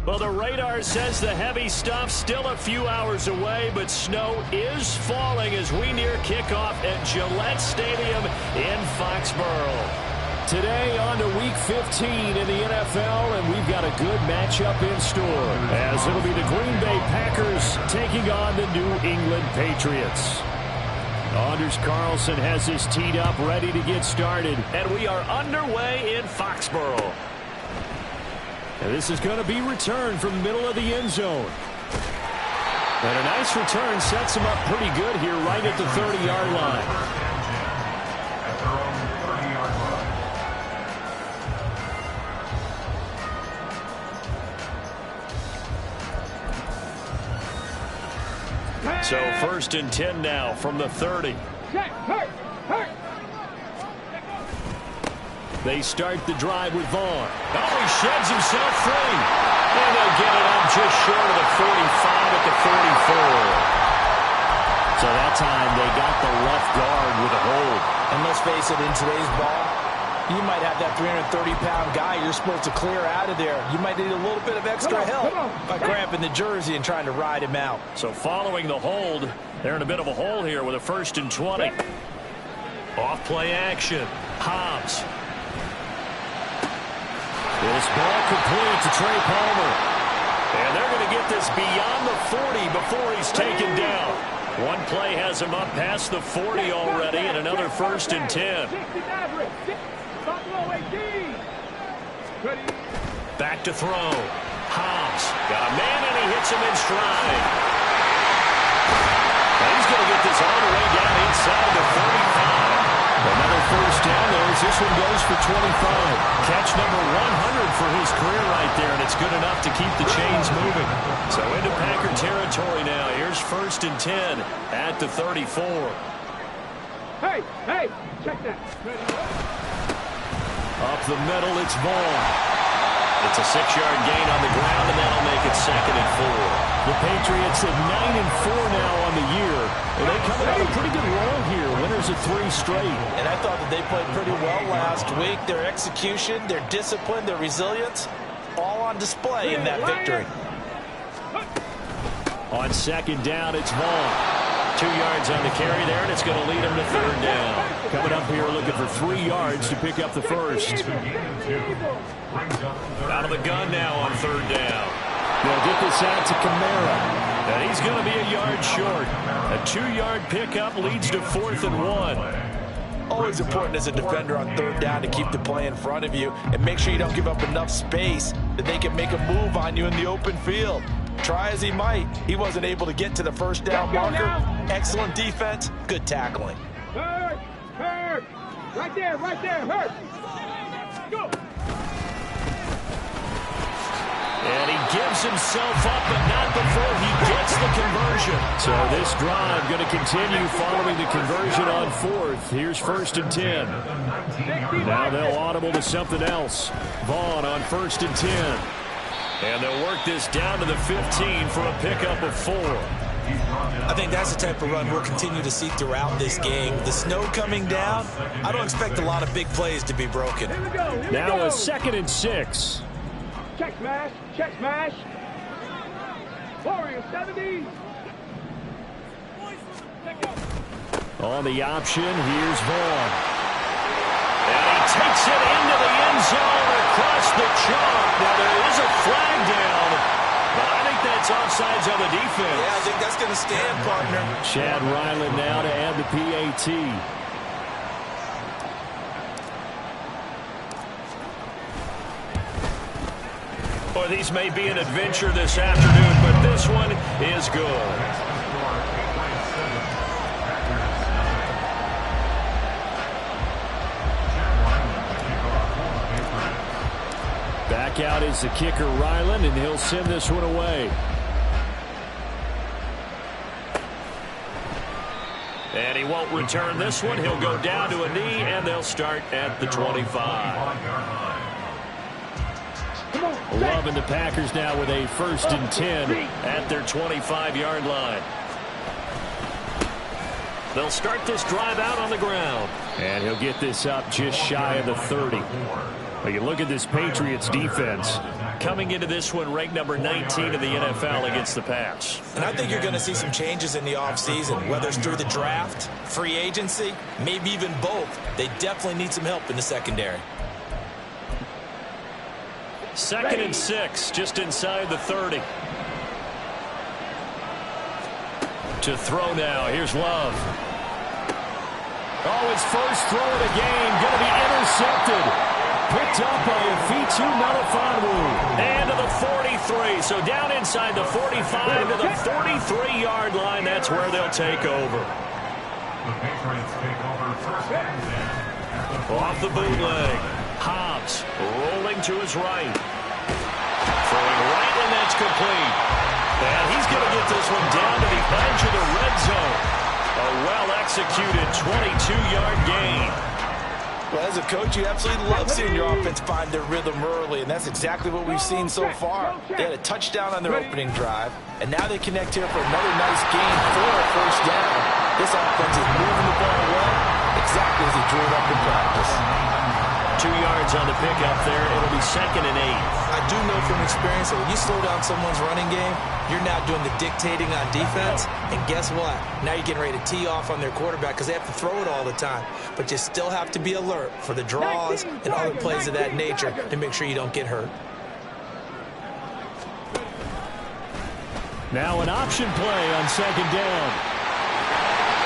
Well, the radar says the heavy stuff still a few hours away, but snow is falling as we near kickoff at Gillette Stadium in Foxborough. Today on to Week 15 in the NFL, and we've got a good matchup in store, as it'll be the Green Bay Packers taking on the New England Patriots. Anders Carlson has this teed up, ready to get started, and we are underway in Foxborough. And this is going to be returned from the middle of the end zone. And a nice return sets him up pretty good here right at the 30-yard line. So 1st and 10 now from the 30. They start the drive with Vaughn. Oh, he sheds himself free. And they'll get it up just short of the 45 at the 44. So that time they got the left guard with a hold. And let's face it, in today's ball, you might have that 330-pound guy you're supposed to clear out of there. You might need a little bit of extra help by grabbing the jersey and trying to ride him out. So following the hold, they're in a bit of a hole here with a 1st and 20. Off play action. Hobbs. This ball complete to Trey Palmer. And they're going to get this beyond the 40 before he's taken down. One play has him up past the 40 already, and another 1st and 10. Back to throw. Hobbs got a man, and he hits him in stride. Now he's going to get this all the way down inside the 45. Another 1st down there as this one goes for 25. Catch number 100 for his career right there, and it's good enough to keep the chains moving. So into Packer territory now. Here's 1st and 10 at the 34. Hey, check that. Up the middle, it's Vaughn. It's a 6-yard gain on the ground, and that'll make it 2nd and 4. The Patriots at 9-4 now on the year, and they come out a pretty good roll here. Winners of 3 straight. And I thought that they played pretty well last week. Their execution, their discipline, their resilience, all on display in that victory. On 2nd down, it's Vaughn. 2 yards on the carry there, and it's going to lead him to 3rd down. Coming up here looking for 3 yards to pick up the 1st. Out of the gun now on 3rd down. They'll get this out to Kamara. And he's going to be a yard short. A 2-yard pickup leads to 4th and 1. Always important as a defender on 3rd down to keep the play in front of you and make sure you don't give up enough space that they can make a move on you in the open field. Try as he might, he wasn't able to get to the 1st down marker. Excellent defense, good tackling. Hurt! Right there, hurt! Go! And he gives himself up, but not before he gets the conversion. So this drive going to continue following the conversion on 4th. Here's 1st and 10. Now they'll audible to something else. Vaughn on 1st and 10. And they'll work this down to the 15 for a pickup of 4. I think that's the type of run we'll continue to see throughout this game. The snow coming down, I don't expect a lot of big plays to be broken. Now a 2nd and 6. Check smash. Warrior 70. On the option, here's Vaughn. And he takes it into the end zone across the chalk. Now, there is a flag down, but I think that's offsides on the defense. Yeah, I think that's going to stand, partner. Chad Ryland now to add the PAT. Boy, these may be an adventure this afternoon, but this one is good. Back out is the kicker, Ryland, and he'll send this one away. And he won't return this one. He'll go down to a knee, and they'll start at the 25. Loving the Packers now with a 1st and 10 at their 25-yard line. They'll start this drive out on the ground. And he'll get this up just shy of the 30. Well, you look at this Patriots defense. Coming into this one, ranked number 19 in the NFL against the Pats. And I think you're going to see some changes in the offseason, whether it's through the draft, free agency, maybe even both. They definitely need some help in the secondary. 2nd and 6, just inside the 30. To throw now. Here's Love. Oh, his first throw of the game going to be intercepted. Picked up by a Fitu Melifonwu. And to the 43. So down inside the 45 to the 43-yard line. That's where they'll take over. The Patriots take over 1st and 10. Off the bootleg. Hobbs rolling to his right. Throwing right, and that's complete. And he's going to get this one down to the edge of the red zone. A well-executed 22-yard gain. Well, as a coach, you absolutely love seeing your offense find their rhythm early, and that's exactly what we've seen so far. They had a touchdown on their opening drive, and now they connect here for another nice gain for a 1st down. This offense is moving the ball well, exactly as he drew it up in practice. 2 yards on the pickup there. It'll be 2nd and 8. I do know from experience that when you slow down someone's running game, you're now doing the dictating on defense. And guess what? Now you're getting ready to tee off on their quarterback because they have to throw it all the time. But you still have to be alert for the draws and other plays of that nature to make sure you don't get hurt. Now an option play on 2nd down.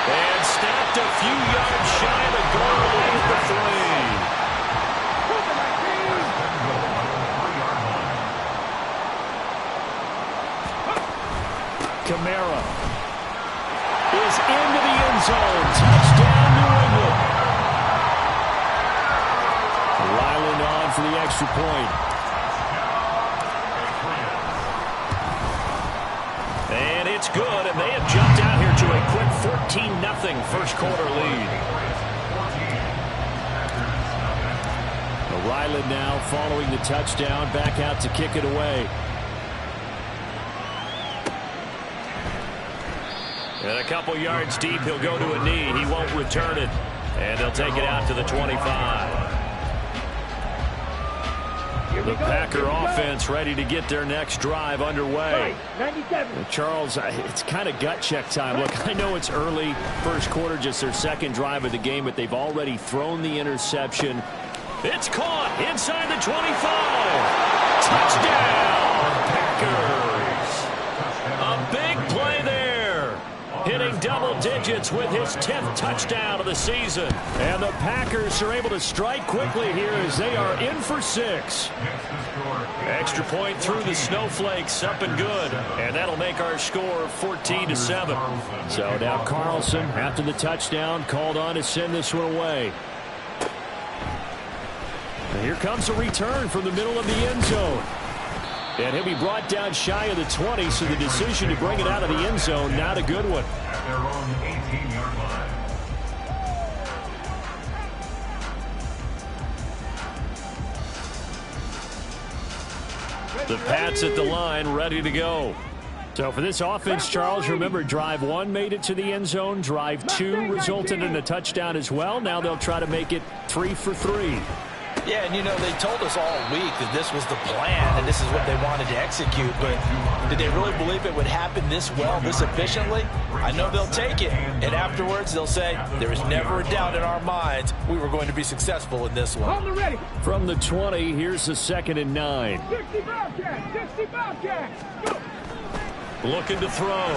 And snapped a few yards shy of the goal line for 3. Kamara is into the end zone. Touchdown, New England. Ryland on for the extra point. And it's good, and they have jumped out here to a quick 14-0 first quarter lead. Ryland now following the touchdown, back out to kick it away. And a couple yards deep, he'll go to a knee. He won't return it. And they'll take it out to the 25. The Packer offense ready to get their next drive underway. Charles, it's kind of gut check time. Look, I know it's early, first quarter, just their 2nd drive of the game, but they've already thrown the interception. It's caught inside the 25. Touchdown, Packers. A big play there. Hitting double digits with his 10th touchdown of the season. And the Packers are able to strike quickly here as they are in for 6. Extra point through the snowflakes, up and good. And that'll make our score 14-7. So now Carlson, after the touchdown, called on to send this one away. And here comes a return from the middle of the end zone. And he'll be brought down shy of the 20, so the decision to bring it out of the end zone, not a good one. At their own 18-yard line. The Pats at the line, ready to go. So for this offense, Charles, remember, drive 1 made it to the end zone. Drive 2 resulted in a touchdown as well. Now they'll try to make it 3 for 3. Yeah, and you know, they told us all week that this was the plan and this is what they wanted to execute, but did they really believe it would happen this well, this efficiently? I know they'll take it, and afterwards they'll say, there was never a doubt in our minds we were going to be successful in this one. Hold the ready. From the 20, here's a 2nd and 9. 60 Bobcats, 60 Bobcats. Go. Looking to throw.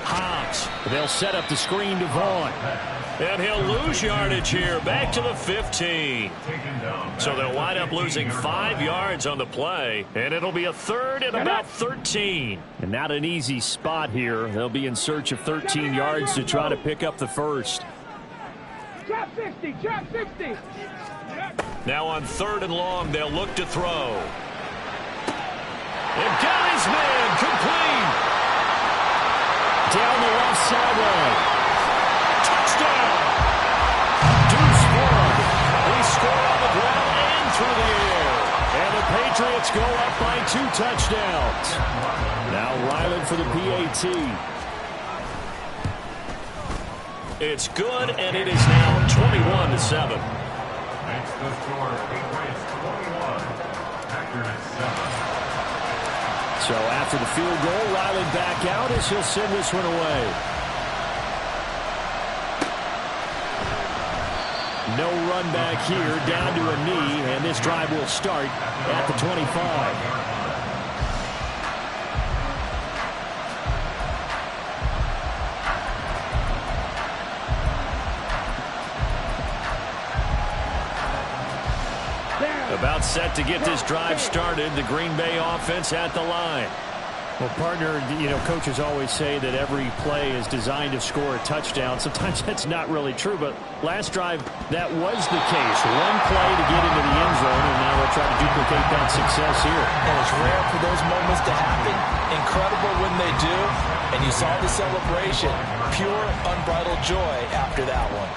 Hobbs. They'll set up the screen to Vaughn. And he'll lose yardage here. Back to the 15. So they'll wind up losing 5 yards on the play. And it'll be a 3rd and about 13. And not an easy spot here. They'll be in search of 13 yards to try to pick up the first. Trap 60, trap 60. Now on 3rd and long, they'll look to throw. And got his man complete. Down the left sideline. Touchdown. Deuce Vaughn. They score on the ground and through the air. And the Patriots go up by 2 touchdowns. Now Ryland for the PAT. It's good, and it is now 21-7. Makes the score. Patriots 21. Packers 7. So after the field goal, Ryland back out as he'll send this one away. No run back here, down to a knee, and this drive will start at the 25. About set to get this drive started. The Green Bay offense at the line. Well, partner, you know, coaches always say that every play is designed to score a touchdown. Sometimes that's not really true, but last drive, that was the case. One play to get into the end zone, and now they'll try to duplicate that success here. And it's rare for those moments to happen. Incredible when they do. And you saw the celebration. Pure, unbridled joy after that one.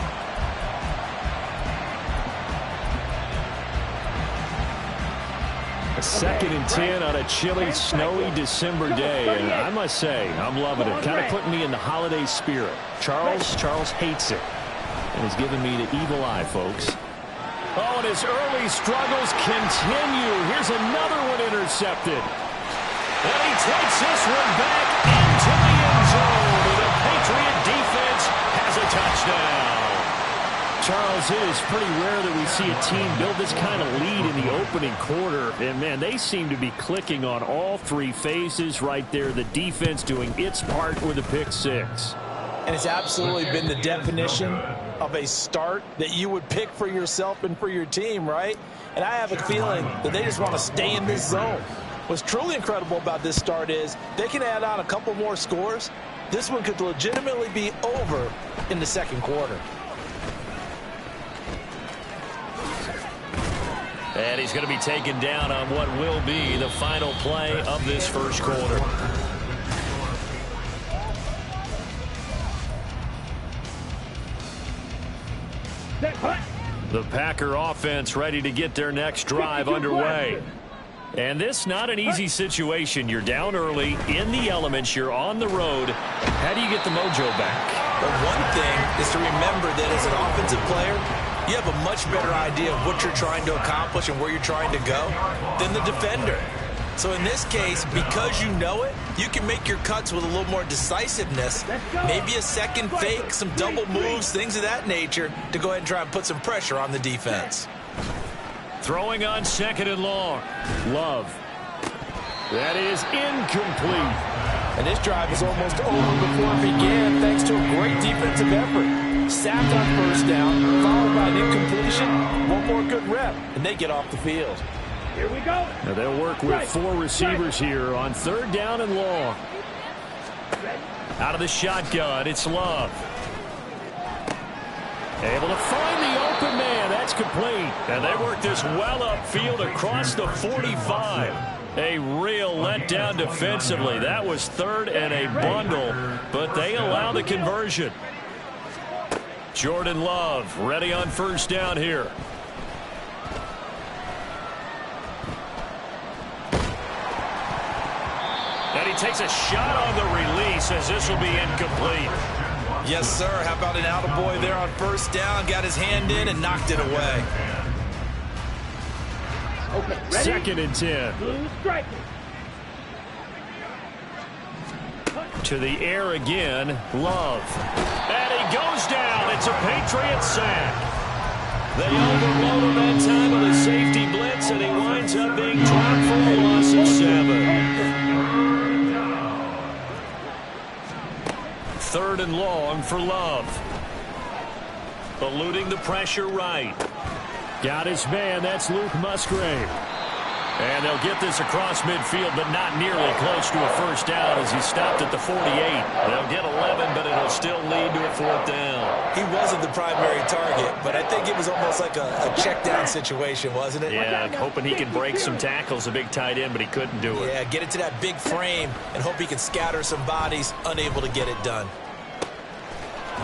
Second and 10 on a chilly, snowy December day, and I must say, I'm loving it. Kind of putting me in the holiday spirit. Charles hates it, and he's giving me the evil eye, folks. Oh, and his early struggles continue. Here's another one intercepted. And he takes this one back into the end zone, and the Patriot defense has a touchdown. Charles, it is pretty rare that we see a team build this kind of lead in the opening quarter. And, man, they seem to be clicking on all 3 phases right there. The defense doing its part with a pick 6. And it's absolutely been the definition of a start that you would pick for yourself and for your team, right? And I have a feeling that they just want to stay in this zone. What's truly incredible about this start is they can add on a couple more scores. This one could legitimately be over in the second quarter. And he's going to be taken down on what will be the final play of this first quarter. The Packer offense ready to get their next drive underway. And this not an easy situation. You're down early, in the elements, you're on the road. How do you get the mojo back? Well, one thing is to remember that as an offensive player, you have a much better idea of what you're trying to accomplish and where you're trying to go than the defender. So in this case, because you know it, you can make your cuts with a little more decisiveness, maybe a second fake, some double moves, things of that nature, to go ahead and try and put some pressure on the defense. Throwing on 2nd and long. Love. That is incomplete. And this drive is almost over before it began thanks to a great defensive effort. Sacked on first down, followed by an incompletion, one more good rep, and they get off the field. Here we go. Now they'll work with 4 receivers here on 3rd down and long. Out of the shotgun, it's Love. Able to find the open man. That's complete. And they work this well upfield across the 45. A real letdown defensively. That was 3rd and a bundle, but they allow the conversion. Jordan Love ready on 1st down here. And he takes a shot on the release as this will be incomplete. Yes, sir. How about an attaboy there on 1st down? Got his hand in and knocked it away. Okay, ready? 2nd and 10. Blue strike. To the air again, Love. And he goes down. It's a Patriots sack. They overload him that time with a safety blitz, and he winds up being dropped for a loss of 7. 3rd and long for Love. Eluding the pressure right. Got his man. That's Luke Musgrave. And they'll get this across midfield, but not nearly close to a first down as he stopped at the 48. They'll get 11, but it'll still lead to a 4th down. He wasn't the primary target, but I think it was almost like a check down situation, wasn't it? Yeah, hoping he can break some tackles, a big tight end, but he couldn't do it. Yeah, get it to that big frame and hope he can scatter some bodies, unable to get it done.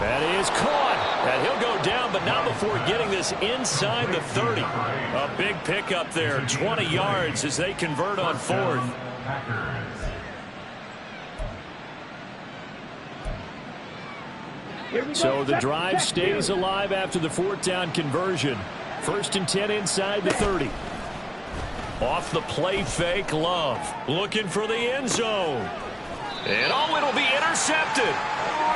That is caught. And he'll go down, but not before getting this inside the 30. A big pickup there, 20 yards as they convert on 4th. So the drive stays alive after the 4th down conversion. 1st and 10 inside the 30. Off the play fake, Love. Looking for the end zone. And it'll be intercepted.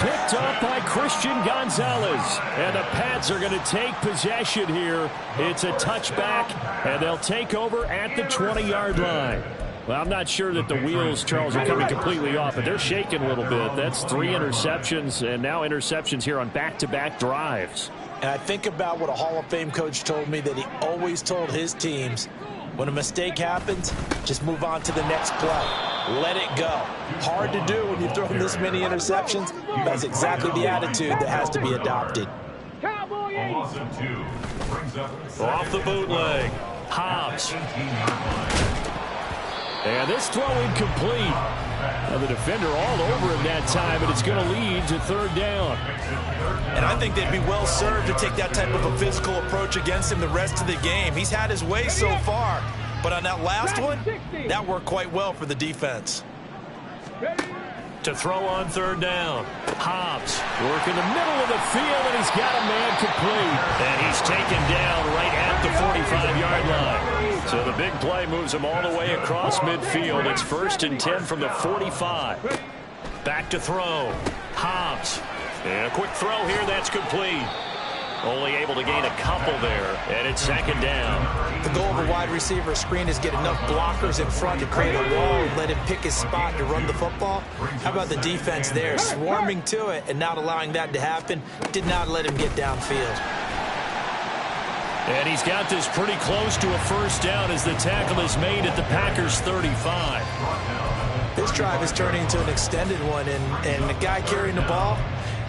Picked up by Christian Gonzalez. And the Pats are going to take possession here. It's a touchback, and they'll take over at the 20-yard line. Well, I'm not sure that the wheels, Charles, are coming completely off, but they're shaking a little bit. That's 3 interceptions, and now interceptions here on back-to-back drives. And I think about what a Hall of Fame coach told me, that he always told his teams, when a mistake happens, just move on to the next play. Let it go. Hard to do when you've thrown this many interceptions. That's exactly the attitude that has to be adopted. Off the bootleg. Hobbs. And this throw incomplete. Now the defender all over him that time, but it's going to lead to 3rd down. And I think they'd be well served to take that type of a physical approach against him the rest of the game. He's had his way so far, but on that last one, that worked quite well for the defense. To throw on 3rd down. Hobbs working the middle of the field, and he's got a man complete. And he's taken down right at the 45-yard line. So the big play moves him all the way across midfield. It's 1st and 10 from the 45. Back to throw. Hobbs. And a quick throw here. That's complete. Only able to gain a couple there, and it's 2nd down. The goal of a wide receiver screen is get enough blockers in front to create a wall and let him pick his spot to run the football. How about the defense there, swarming to it and not allowing that to happen? Did not let him get downfield. And he's got this pretty close to a first down as the tackle is made at the Packers' 35. This drive is turning into an extended one, and the guy carrying the ball,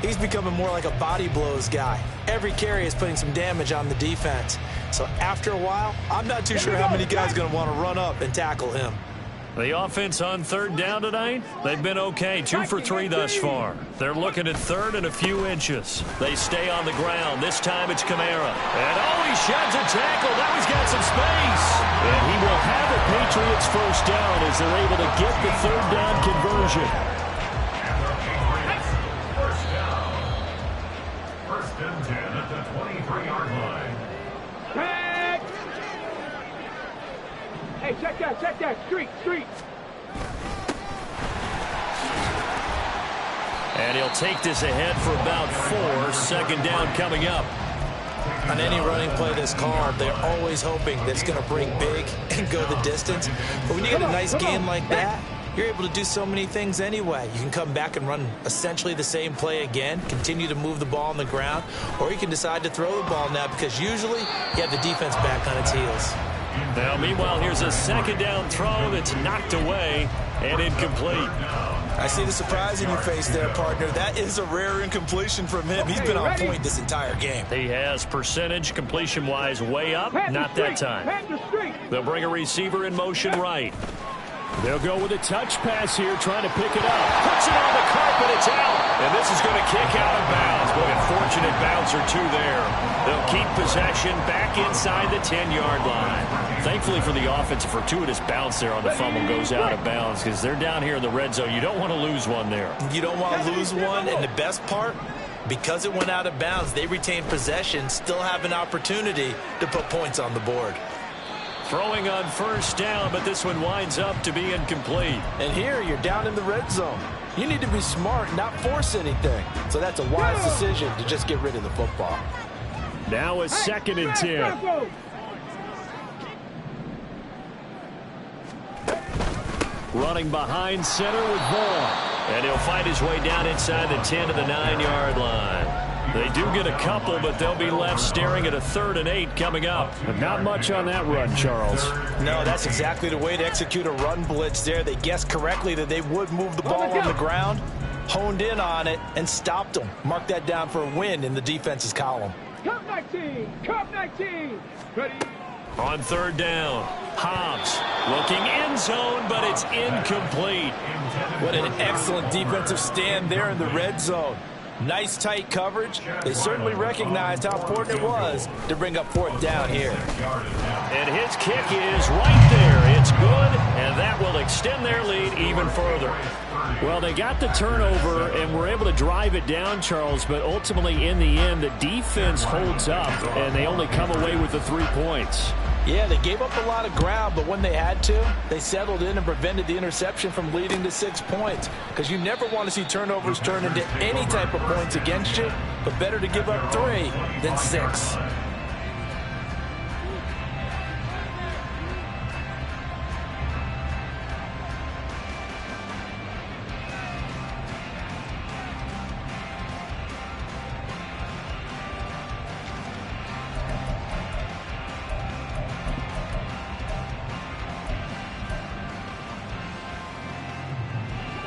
he's becoming more like a body blows guy. Every carry is putting some damage on the defense. So after a while, I'm not too sure how many guys are going to want to run up and tackle him. The offense on 3rd down tonight, they've been okay. 2 for 3 thus far. They're looking at 3rd and a few inches. They stay on the ground. This time it's Kamara. And he sheds a tackle. Now he's got some space. And he will have a Patriots first down as they're able to get the 3rd down conversion. First and 10 at the 23-yard line. Hey, check that. Street. And he'll take this ahead for about 4. 2nd down coming up. On any running play that's called, they're always hoping that it's going to break big and go the distance. But when you get a nice game like that, you're able to do so many things anyway. You can come back and run essentially the same play again, continue to move the ball on the ground, or you can decide to throw the ball now because usually you have the defense back on its heels. Now, meanwhile, here's a 2nd down throw that's knocked away and incomplete. I see the surprise in your face there, partner. That is a rare incompletion from him. He's been on point this entire game. He has percentage completion-wise way up. Not that time. They'll bring a receiver in motion right. They'll go with a touch pass here, trying to pick it up. Puts it on the carpet, it's out. And this is going to kick out of bounds. Boy, a fortunate bounce or 2 there. They'll keep possession back inside the 10-yard line. Thankfully for the offense, a fortuitous bounce there on the fumble goes out of bounds because they're down here in the red zone. You don't want to lose one there. You don't want to lose one, and the best part, because it went out of bounds, they retain possession, still have an opportunity to put points on the board. Throwing on first down, but this one winds up to be incomplete. And here you're down in the red zone. You need to be smart and not force anything. So that's a wise decision to just get rid of the football. Now a 2nd and 10. Running behind center with Vaughn. And he'll find his way down inside the 10 to the 9-yard line. They do get a couple, but they'll be left staring at a 3rd and 8 coming up. But not much on that run, Charles. No, that's exactly the way to execute a run blitz there. They guessed correctly that they would move the ball on the ground, honed in on it, and stopped them. Mark that down for a win in the defense's column. Cup 19! Cup 19! Ready? On 3rd down, Hobbs looking end zone, but it's incomplete. What an excellent defensive stand there in the red zone. Nice tight coverage. They certainly recognized how important it was to bring up 4th down here. And his kick is right there. It's good, and that will extend their lead even further. Well, they got the turnover and were able to drive it down, Charles, but ultimately in the end, the defense holds up, and they only come away with the 3 points. Yeah, they gave up a lot of ground, but when they had to, they settled in and prevented the interception from leading to 6 points. Because you never want to see turnovers turn into any type of points against you, but better to give up 3 than 6.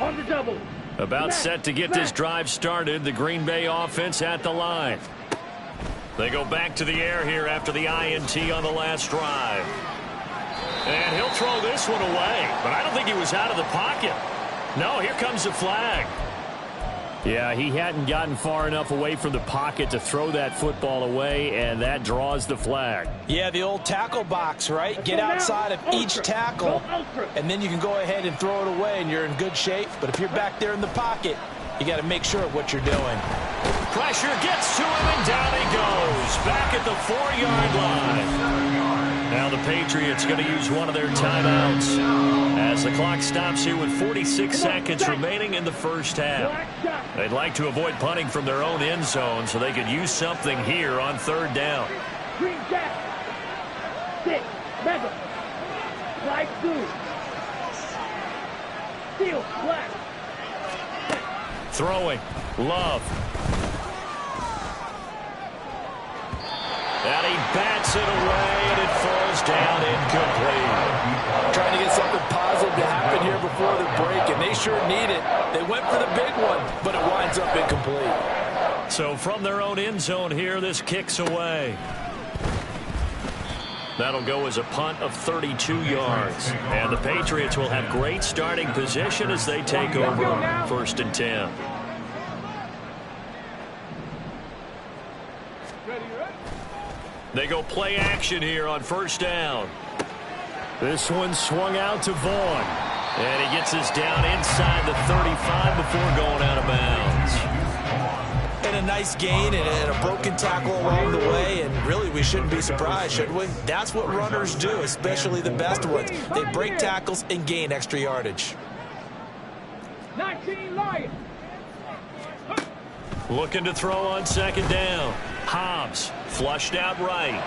On the double. About set to get this drive started, the Green Bay offense at the line. They go back to the air here after the INT on the last drive. And he'll throw this one away, but I don't think he was out of the pocket. No, here comes the flag. Yeah, he hadn't gotten far enough away from the pocket to throw that football away, and that draws the flag. Yeah, the old tackle box, right? Get outside of each tackle, and then you can go ahead and throw it away, and you're in good shape. But if you're back there in the pocket, you got to make sure of what you're doing. Pressure gets to him, and down he goes. Back at the 4-yard line. Now the Patriots going to use one of their timeouts as the clock stops here with 46 seconds remaining in the first half. They'd like to avoid punting from their own end zone so they could use something here on 3rd down. Green jack. 6. Mega. Light blue. Steel. Black. Throwing. Love. And he bats it away, and it falls down incomplete. Trying to get something positive to happen here before the break, and they sure need it. They went for the big one, but it winds up incomplete. So from their own end zone here, this kicks away. That'll go as a punt of 32 yards. And the Patriots will have great starting position as they take over 1st and 10. They go play action here on 1st down. This one swung out to Vaughn. And he gets us down inside the 35 before going out of bounds. And a nice gain and a broken tackle along the way. And really, we shouldn't be surprised, should we? That's what runners do, especially the best ones. They break tackles and gain extra yardage. 19 Lions. Looking to throw on 2nd down. Hobbs flushed out right.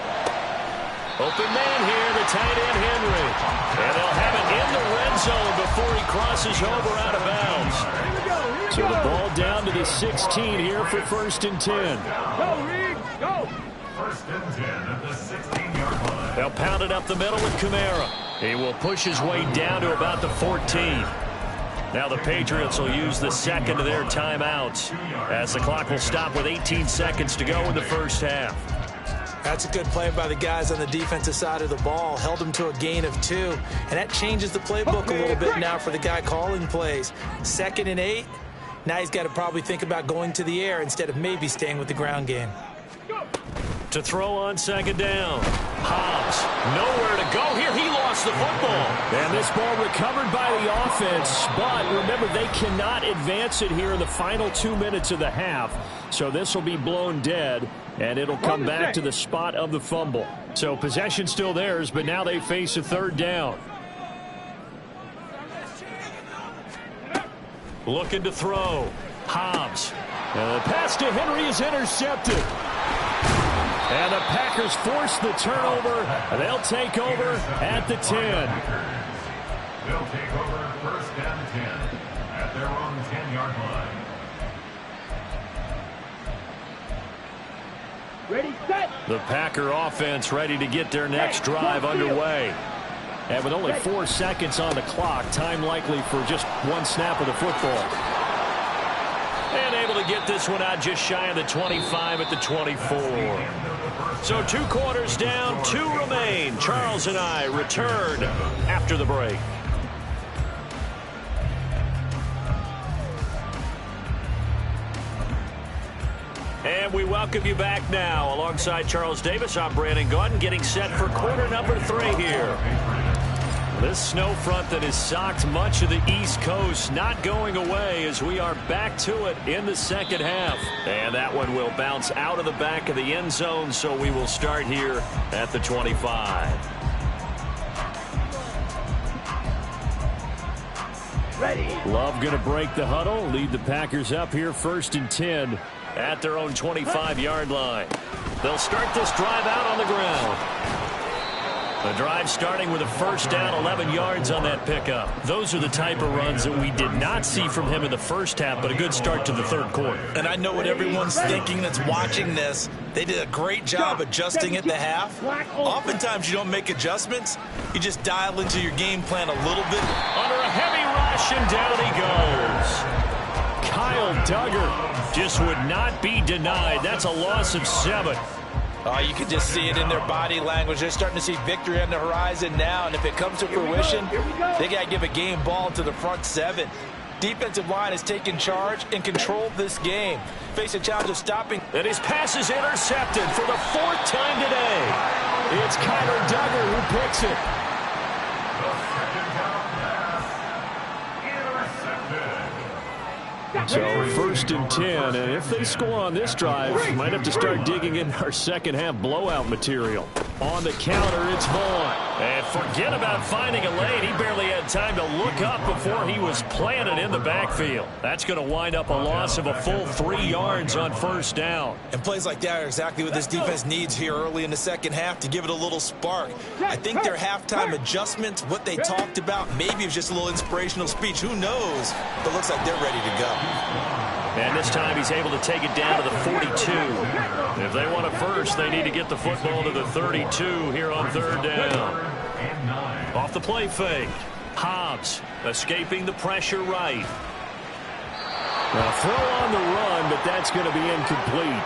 Open man here, the tight end Henry. And they'll have it in the red zone before he crosses over out of bounds. So the ball down to the 16 here for 1st and 10. Go, Reed, go. 1st and 10 at the 16-yard line. They'll pound it up the middle with Kamara. He will push his way down to about the 14. Now the Patriots will use the 2nd of their timeouts as the clock will stop with 18 seconds to go in the 1st half. That's a good play by the guys on the defensive side of the ball. Held them to a gain of 2. And that changes the playbook a little bit now for the guy calling plays. 2nd and 8. Now he's got to probably think about going to the air instead of maybe staying with the ground game. To throw on second down. Hobbs, nowhere to go here. He lost the football. And this ball recovered by the offense. But remember, they cannot advance it here in the final 2 minutes of the half. So this will be blown dead, and it'll come back to the spot of the fumble. So possession still theirs, but now they face a third down. Looking to throw. Hobbs. The pass to Henry is intercepted. And the Packers force the turnover. They'll take over at the 10. They'll take over first down 10 at their own 10-yard line. Ready, set. The Packer offense ready to get their next drive underway. And with only 4 seconds on the clock, time likely for just one snap of the football. And able to get this one out just shy of the 25 at the 24. So 2 quarters down, 2 remain. Charles and I return after the break. And we welcome you back now. Alongside Charles Davis, I'm Brandon Gaudin, getting set for quarter number 3 here. This snow front that has socked much of the East Coast not going away as we are back to it in the second half. And that one will bounce out of the back of the end zone, so we will start here at the 25. Ready. Love going to break the huddle, lead the Packers up here 1st and 10 at their own 25-yard line. They'll start this drive out on the ground. The drive starting with a first down, 11 yards on that pickup. Those are the type of runs that we did not see from him in the first half, but a good start to the third quarter. And I know what everyone's thinking that's watching this. They did a great job adjusting at the half. Oftentimes you don't make adjustments. You just dial into your game plan a little bit. Under a heavy rush, and down he goes. Kyle Duggar just would not be denied. That's a loss of 7. Oh, you can just see it in their body language. They're starting to see victory on the horizon now, and if it comes to fruition, they got to give a game ball to the front 7. Defensive line has taken charge and controlled this game. Face a challenge of stopping. And his pass is intercepted for the 4th time today. It's Kyler Duggar who picks it. So 1st and 10, and if they score on this drive, we might have to start digging in our second half blowout material. On the counter, it's Vaughn. And forget about finding a lane. He barely had time to look up before he was planted in the backfield. That's going to wind up a loss of a full 3 yards on first down. And plays like that are exactly what this defense needs here early in the second half to give it a little spark. I think their halftime adjustments, what they talked about, maybe it was just a little inspirational speech. Who knows? But looks like they're ready to go. And this time he's able to take it down to the 42. If they want a first, they need to get the football to the 32 here on third down. Off the play fake. Hobbs escaping the pressure right. Now throw on the run, but that's going to be incomplete.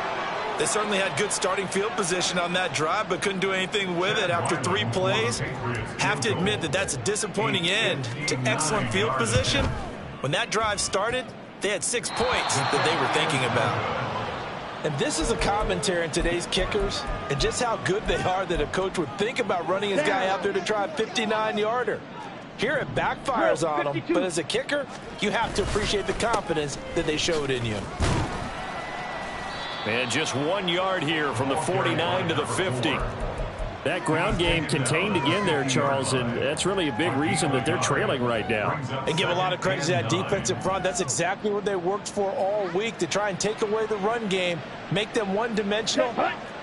They certainly had good starting field position on that drive, but couldn't do anything with it after 3 plays. Have to admit that that's a disappointing end to excellent field position. When that drive started, they had 6 points that they were thinking about. And this is a commentary on today's kickers and just how good they are that a coach would think about running his guy out there to try a 59-yarder. Here it backfires on him, but as a kicker, you have to appreciate the confidence that they showed in you. And just 1 yard here from the 49 to the 50. That ground game contained again there, Charles, and that's really a big reason that they're trailing right now. And give a lot of credit to that defensive front. That's exactly what they worked for all week, to try and take away the run game, make them one-dimensional.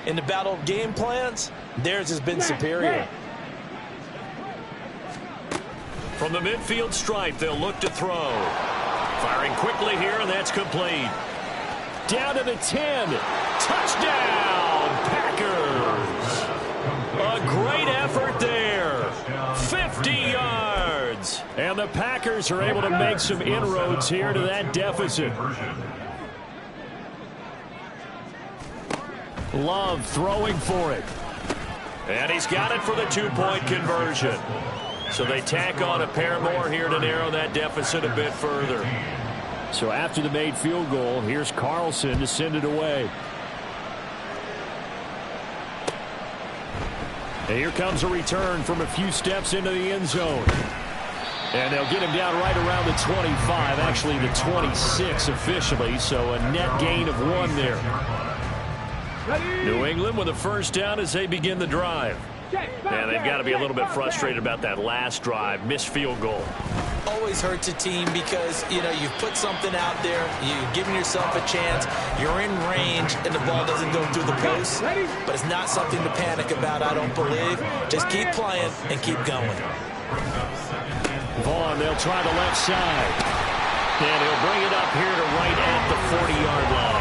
In the battle of game plans, theirs has been superior. From the midfield stripe, they'll look to throw. Firing quickly here, and that's complete. Down to the 10. Touchdown, Packers. A great effort there. 50 yards. And the Packers are able to make some inroads here to that deficit. Love throwing for it. And he's got it for the 2-point conversion. So they tack on a pair more here to narrow that deficit a bit further. So after the made field goal, here's Carlson to send it away. And here comes a return from a few steps into the end zone. And they'll get him down right around the 25, actually the 26 officially, so a net gain of 1 there. New England with a first down as they begin the drive. And they've got to be a little bit frustrated about that last drive, missed field goal. Always hurts a team because, you know, you've put something out there, you've given yourself a chance, you're in range, and the ball doesn't go through the post. But it's not something to panic about, I don't believe. Just keep playing and keep going. Vaughn, they'll try the left side. And he'll bring it up here to right at the 40-yard line.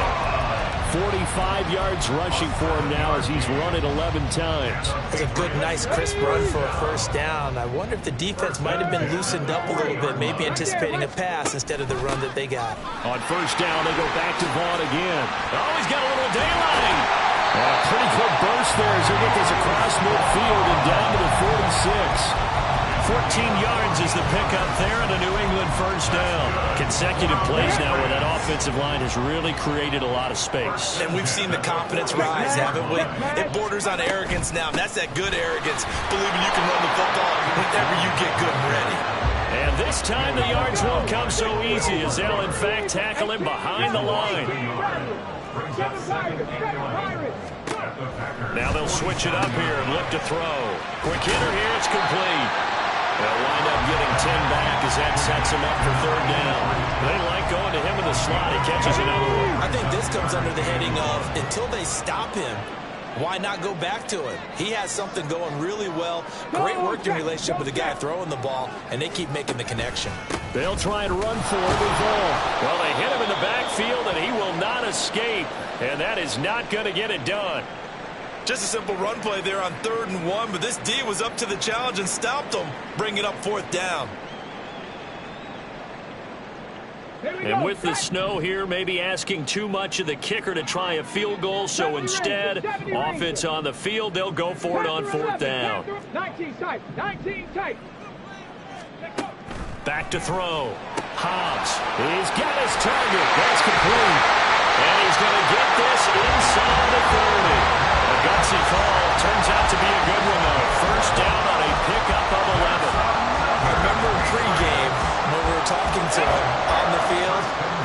45 yards rushing for him now as he's run it 11 times. That's a good, nice, crisp run for a first down. I wonder if the defense might have been loosened up a little bit, maybe anticipating a pass instead of the run that they got. On first down, they go back to Vaughn again. Oh, he's got a little daylight. A pretty good burst there as they get this across midfield and down to the 46. 14 yards is the pickup there and a New England first down. Consecutive plays now where that offensive line has really created a lot of space. And we've seen the confidence rise, haven't we? It borders on arrogance now. And that's that good arrogance, believing you can run the football whenever you get good and ready. And this time the yards won't come so easy as they'll in fact tackle him behind the line. Now they'll switch it up here and look to throw. Quick hitter here, it's complete. They'll wind up getting 10 back as that sets him up for third down. They like going to him in the slot. He catches another one. I think this comes under the heading of until they stop him, why not go back to him? He has something going really well. Great working relationship with the guy throwing the ball, and they keep making the connection. They'll try and run for it with Vaughn. Well, they hit him in the backfield, and he will not escape. And that is not going to get it done. Just a simple run play there on 3rd and 1, but this D was up to the challenge and stopped them, bringing up 4th down. And with the snow here, maybe asking too much of the kicker to try a field goal, so instead, offense on the field, they'll go for it on 4th down. 19 tight, 19 tight. Back to throw. Hobbs, he's got his target. That's complete. And he's going to get this inside the 30. A gutsy call. Turns out to be a good one, though. First down on a pickup of 11. I remember in pregame when we were talking to him on the field,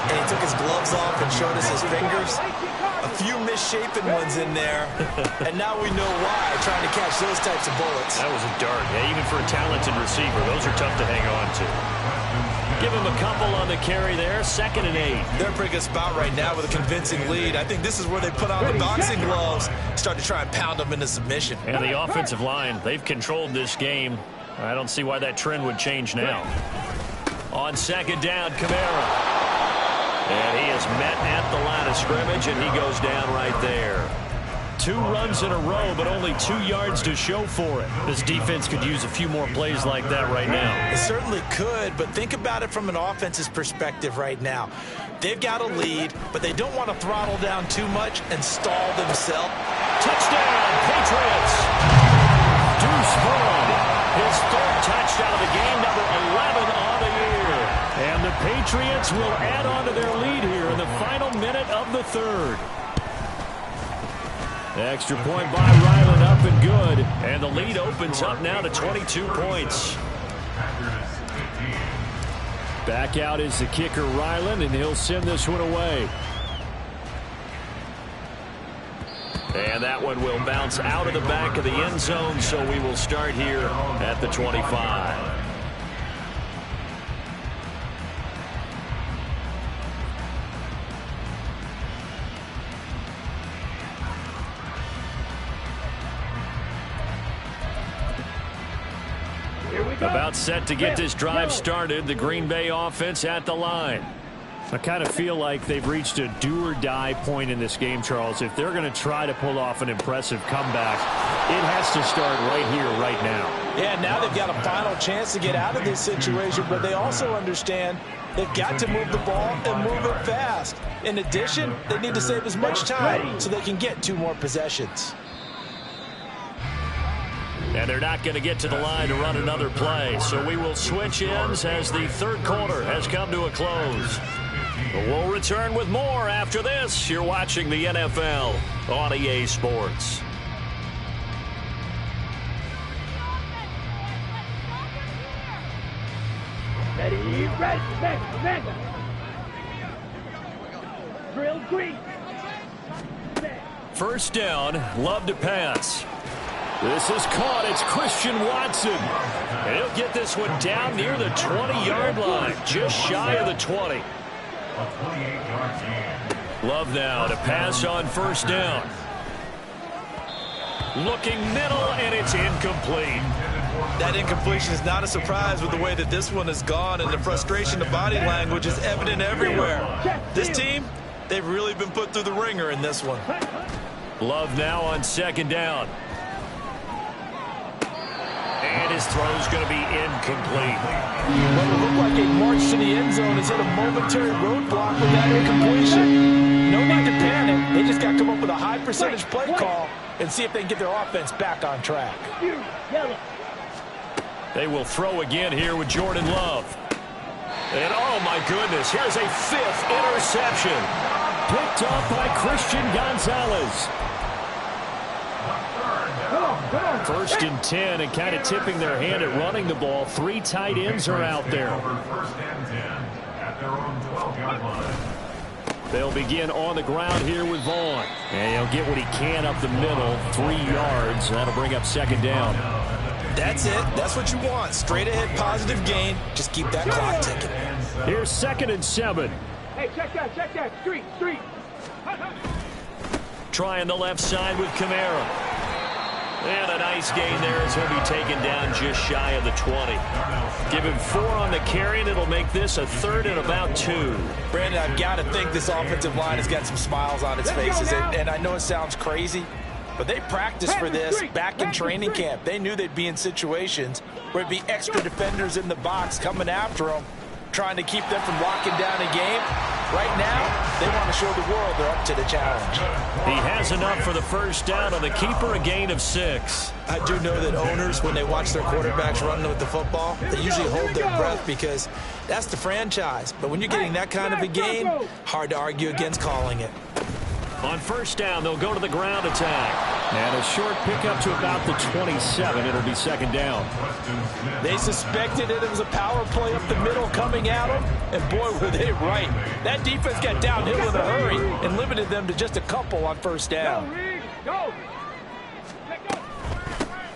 and he took his gloves off and showed us his fingers. A few misshapen ones in there, and now we know why, trying to catch those types of bullets. That was a dart. Yeah, even for a talented receiver, those are tough to hang on to. Give him a couple on the carry there. 2nd and 8. They're in a pretty good spot right now with a convincing lead. I think this is where they put on the boxing gloves, start to try and pound them into submission. And the offensive line, they've controlled this game. I don't see why that trend would change now. On 2nd down, Kamara. And he is met at the line of scrimmage, and he goes down right there. 2 runs in a row, but only 2 yards to show for it. This defense could use a few more plays like that right now. It certainly could, but think about it from an offense's perspective right now. They've got a lead, but they don't want to throttle down too much and stall themselves. Touchdown, Patriots! Deuce Vaughn, his 3rd touchdown of the game, number 11 on the year. And the Patriots will add on to their lead here in the final minute of the 3rd. Extra point by Ryland, up and good. And the lead opens up now to 22 points. Back out is the kicker, Ryland, and he'll send this one away. And that one will bounce out of the back of the end zone, so we will start here at the 25. About set to get this drive started. The Green Bay offense at the line. I kind of feel like they've reached a do-or-die point in this game, Charles. If they're going to try to pull off an impressive comeback, it has to start right here, right now. Yeah, now they've got a final chance to get out of this situation, but they also understand they've got to move the ball and move it fast. In addition, they need to save as much time so they can get 2 more possessions. And they're not going to get to the line to run another play. So we will switch ends as the 3rd quarter has come to a close. We'll return with more after this. You're watching the NFL on EA Sports. Ready, Mega. Drill green. First down, love to pass. This is caught. It's Christian Watson. And he'll get this one down near the 20-yard line, just shy of the 20. A 28-yard gain. Love now to pass on first down. Looking middle, and it's incomplete. That incompletion is not a surprise with the way that this one has gone, and the frustration of body language is evident everywhere. This team, they've really been put through the ringer in this one. Love now on second down. And his throw's going to be incomplete. What it looked like a march to the end zone is hit a momentary roadblock with that incompletion. No need to panic. They just got to come up with a high percentage play call and see if they can get their offense back on track. They will throw again here with Jordan Love. And oh my goodness, here's a 5th interception. Picked off by Christian Gonzalez. First and 10, and kind of tipping their hand at running the ball. 3 tight ends are out there. First and 10 at their own 12-yard line. They'll begin on the ground here with Vaughn. And he'll get what he can up the middle, 3 yards. That'll bring up second down. That's it. That's what you want. Straight ahead positive gain. Just keep that clock ticking. Here's 2nd and 7. Hey, check that. Street. Trying the left side with Kamara. And a nice gain there as he'll be taken down just shy of the 20. Give him 4 on the carry, and it'll make this a 3rd and about 2. Brandon, I've got to think this offensive line has got some smiles on its faces. And I know it sounds crazy, but they practiced for this back in training camp. They knew they'd be in situations where it'd be extra defenders in the box coming after them, trying to keep them from locking down a game. Right now, they want to show the world they're up to the challenge. He has enough for the first down on the keeper, a gain of 6. I do know that owners, when they watch their quarterbacks run with the football, they usually hold their breath because that's the franchise. But when you're getting that kind of a game, hard to argue against calling it. On first down, they'll go to the ground attack. And a short pickup to about the 27. It'll be second down. They suspected it was a power play up the middle coming at them, and boy, were they right. That defense got downhill in a hurry and limited them to just a couple on first down.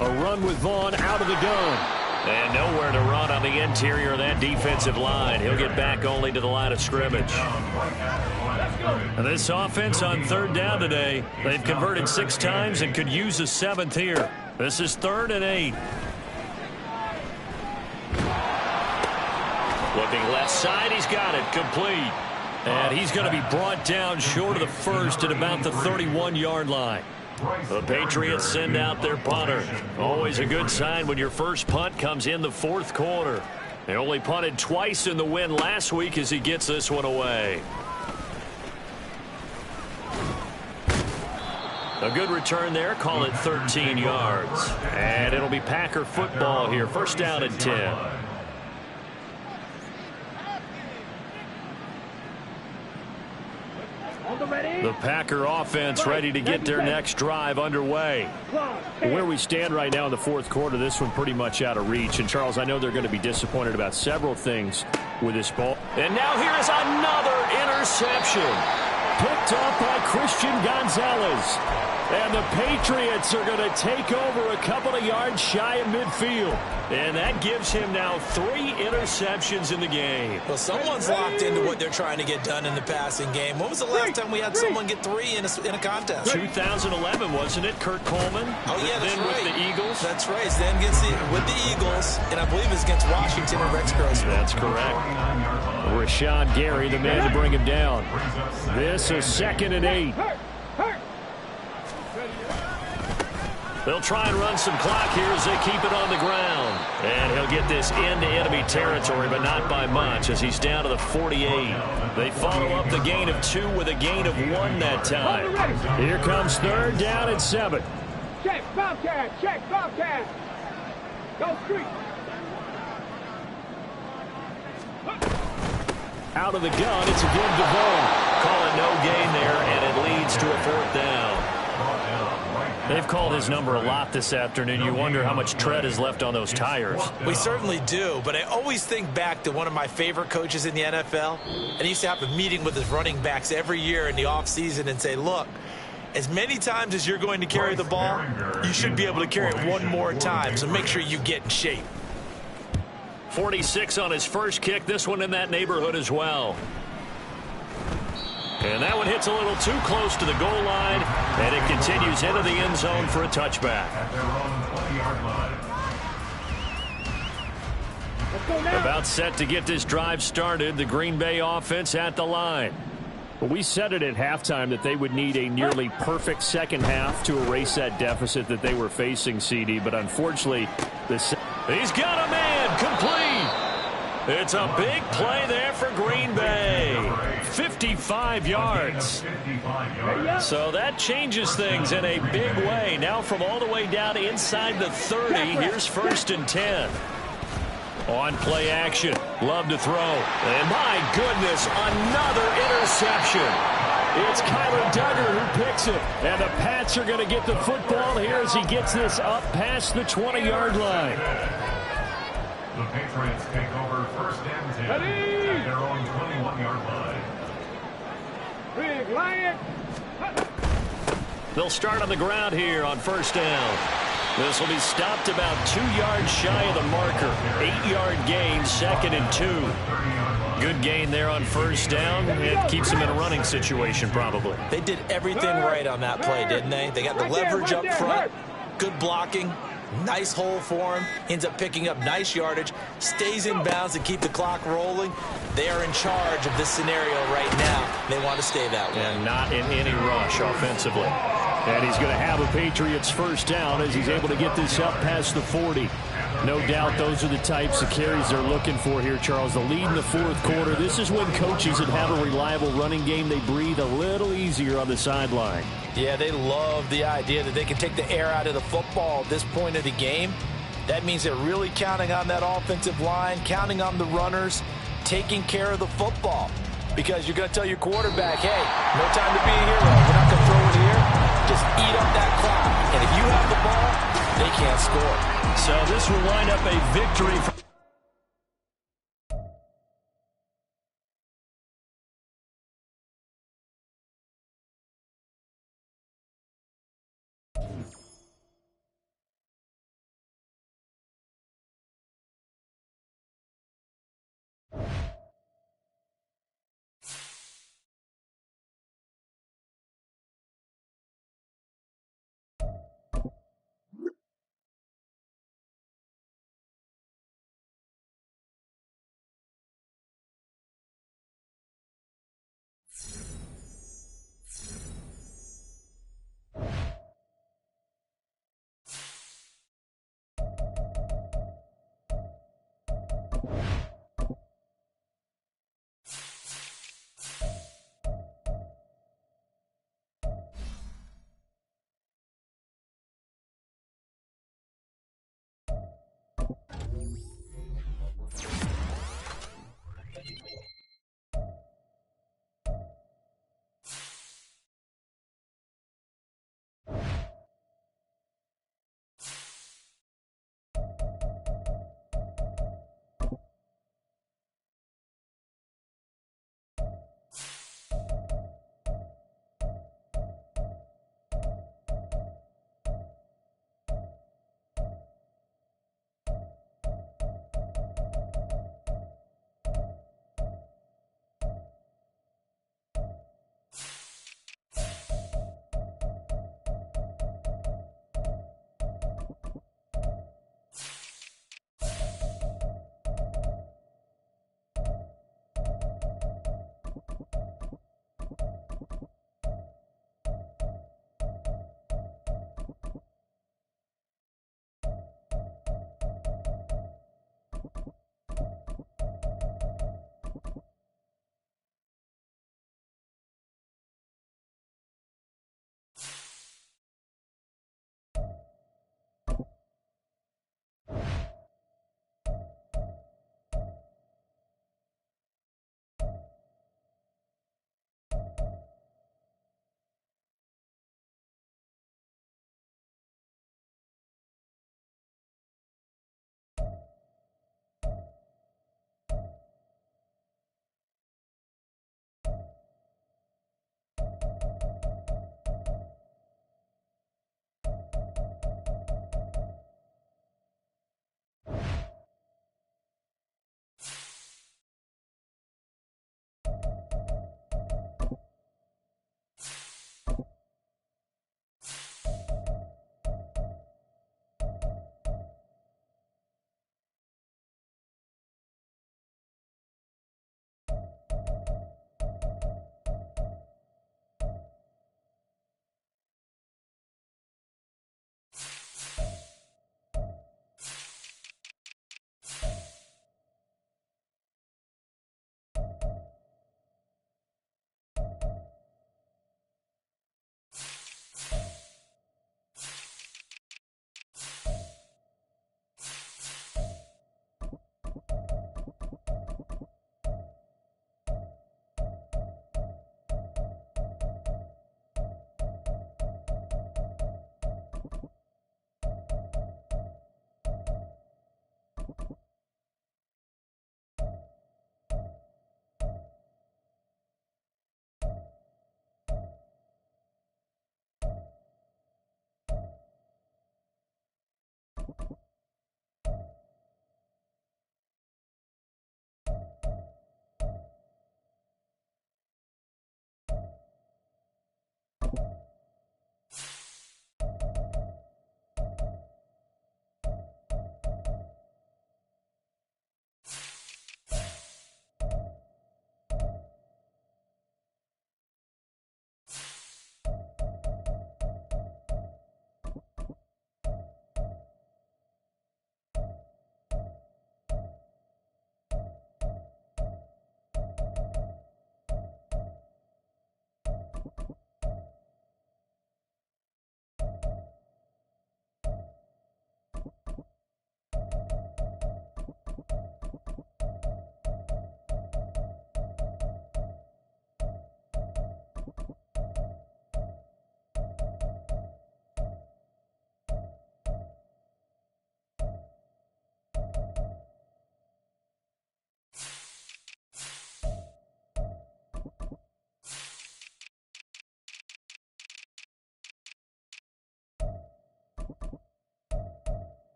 A run with Vaughn out of the gun. And nowhere to run on the interior of that defensive line. He'll get back only to the line of scrimmage. And this offense on 3rd down today, they've converted 6 times and could use a 7th here. This is 3rd and 8. Looking left side, he's got it, complete. And he's going to be brought down short of the first at about the 31-yard line. The Patriots send out their punter. Always a good sign when your first punt comes in the 4th quarter. They only punted twice in the win last week as he gets this one away. A good return there. Call it 13 yards. And it'll be Packer football here. First down and 10. The Packer offense ready to get their next drive underway. Where we stand right now in the 4th quarter, this one pretty much out of reach. And, Charles, I know they're going to be disappointed about several things with this ball. And now here is another interception. Picked off by Christian Gonzalez. And the Patriots are going to take over a couple of yards shy of midfield. And that gives him now 3 interceptions in the game. Well, someone's locked into what they're trying to get done in the passing game. When was the last time we had someone get 3 in a contest? 2011, wasn't it? Kurt Coleman? Oh, yeah, that's right. With the Eagles? That's right. Then with the Eagles, and I believe it's against Washington and Rex Grossman. That's correct. Rashawn Gary, the man to bring him down. This is 2nd and 8. They'll try and run some clock here as they keep it on the ground. And he'll get this into enemy territory, but not by much as he's down to the 48. They follow up the gain of 2 with a gain of 1 that time. Here comes 3rd down and 7. Check, Bobcat. Go street. Out of the gun, it's again DeVoe. Call it no gain there, and it leads to a 4th down. They've called his number a lot this afternoon. You wonder how much tread is left on those tires. We certainly do, but I always think back to one of my favorite coaches in the NFL, and he used to have a meeting with his running backs every year in the offseason and say, look, as many times as you're going to carry the ball, you should be able to carry it one more time, so make sure you get in shape. 46 on his first kick, this one in that neighborhood as well. And that one hits a little too close to the goal line, and it continues into the end zone for a touchback. At their own 20-yard line. Let's go now. About set to get this drive started, the Green Bay offense at the line. We said it at halftime that they would need a nearly perfect second half to erase that deficit that they were facing, CD, but unfortunately, He's got a man, complete. It's a big play there for Green Bay. 55 yards. So that changes things in a big way. Now from all the way down inside the 30, here's 1st and 10. On play action, love to throw. And my goodness, another interception. It's Kyler Duggar who picks it. And the Pats are going to get the football here as he gets this up past the 20-yard line. The Patriots take over 1st and 10 at their own 21-yard line. Big Lion. They'll start on the ground here on 1st down. This will be stopped about 2 yards shy of the marker. 8-yard gain, 2nd and 2. Good gain there on 1st down. It keeps them in a running situation probably. They did everything right on that play, didn't they? They got the leverage up front, good blocking, nice hole for him, ends up picking up nice yardage, stays in bounds to keep the clock rolling. They are in charge of this scenario right now. They want to stay that way. And not in any rush offensively. and he's going to have a Patriots 1st down as he's able to get this up past the 40. No doubt those are the types of carries they're looking for here, Charles. The lead in the 4th quarter. This is when coaches that have a reliable running game, they breathe a little easier on the sideline. Yeah, they love the idea that they can take the air out of the football at this point of the game. That means they're really counting on that offensive line, counting on the runners, taking care of the football. Because you're going to tell your quarterback, hey, no time to be a hero. We're not going to throw it here. Just eat up that clock. And if you have the ball, they can't score. So this will wind up a victory for